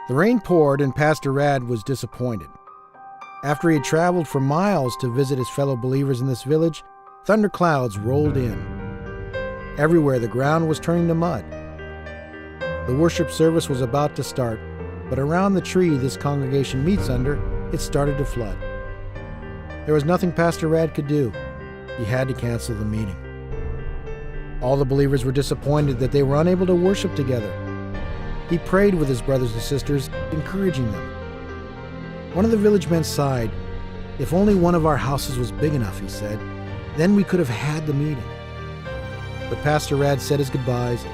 The rain poured and Pastor Rad was disappointed. After he had traveled for miles to visit his fellow believers in this village, thunderclouds rolled in. Everywhere the ground was turning to mud. The worship service was about to start, but around the tree this congregation meets under, it started to flood. There was nothing Pastor Rad could do. He had to cancel the meeting. All the believers were disappointed that they were unable to worship together. He prayed with his brothers and sisters, encouraging them. One of the village men sighed. "If only one of our houses was big enough," he said, "then we could have had the meeting." But Pastor Rad said his goodbyes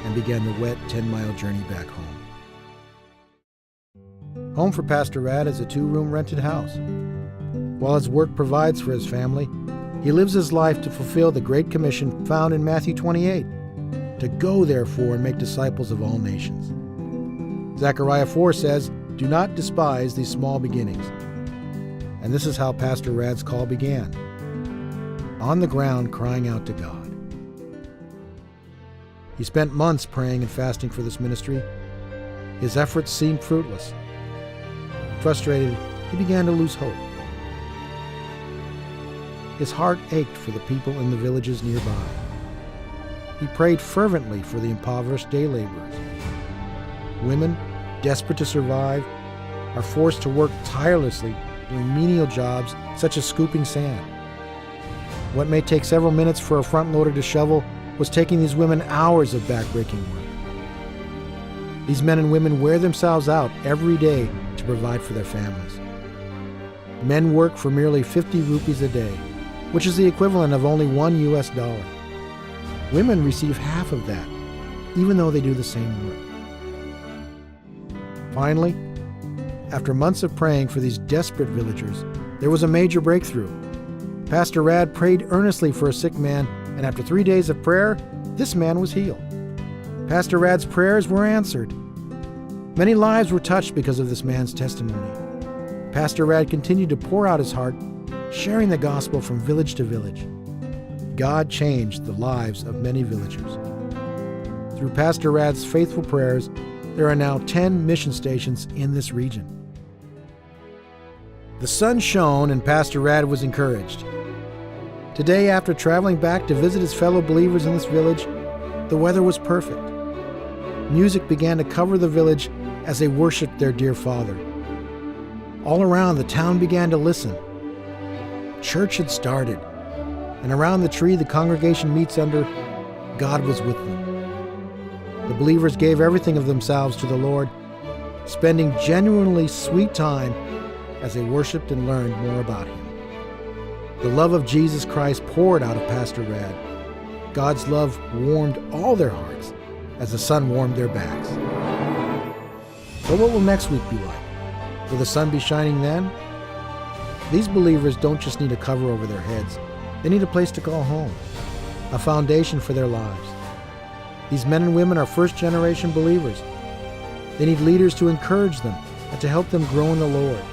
and began the wet 10-mile journey back home. Home for Pastor Rad is a 2-room rented house. While his work provides for his family, he lives his life to fulfill the Great Commission found in Matthew 28, to go therefore and make disciples of all nations. Zechariah 4 says, "Do not despise these small beginnings." And this is how Pastor Rad's call began, on the ground crying out to God. He spent months praying and fasting for this ministry. His efforts seemed fruitless. Frustrated, he began to lose hope. His heart ached for the people in the villages nearby. He prayed fervently for the impoverished day laborers. Women, desperate to survive, are forced to work tirelessly doing menial jobs such as scooping sand. What may take several minutes for a front loader to shovel was taking these women hours of backbreaking work. These men and women wear themselves out every day to provide for their families. Men work for merely 50 rupees a day, which is the equivalent of only $1 US. Women receive half of that, even though they do the same work. Finally, after months of praying for these desperate villagers, there was a major breakthrough. Pastor Rad prayed earnestly for a sick man, and after 3 days of prayer, this man was healed. Pastor Rad's prayers were answered. Many lives were touched because of this man's testimony. Pastor Rad continued to pour out his heart, sharing the gospel from village to village. God changed the lives of many villagers. Through Pastor Rad's faithful prayers, there are now 10 mission stations in this region. The sun shone and Pastor Rad was encouraged. Today, after traveling back to visit his fellow believers in this village, the weather was perfect. Music began to cover the village as they worshiped their dear Father. All around, the town began to listen. Church had started, and around the tree the congregation meets under, God was with them. The believers gave everything of themselves to the Lord, spending genuinely sweet time as they worshiped and learned more about Him. The love of Jesus Christ poured out of Pastor Rad. God's love warmed all their hearts as the sun warmed their backs. But what will next week be like? Will the sun be shining then? These believers don't just need a cover over their heads. They need a place to call home, a foundation for their lives. These men and women are first-generation believers. They need leaders to encourage them and to help them grow in the Lord.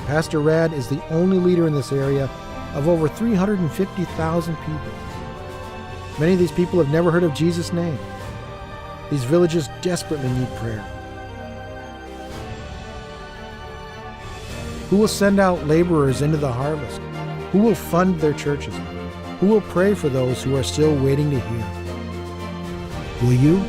Pastor Rad is the only leader in this area of over 350,000 people. Many of these people have never heard of Jesus' name. These villages desperately need prayer. Who will send out laborers into the harvest? Who will fund their churches? Who will pray for those who are still waiting to hear? Will you?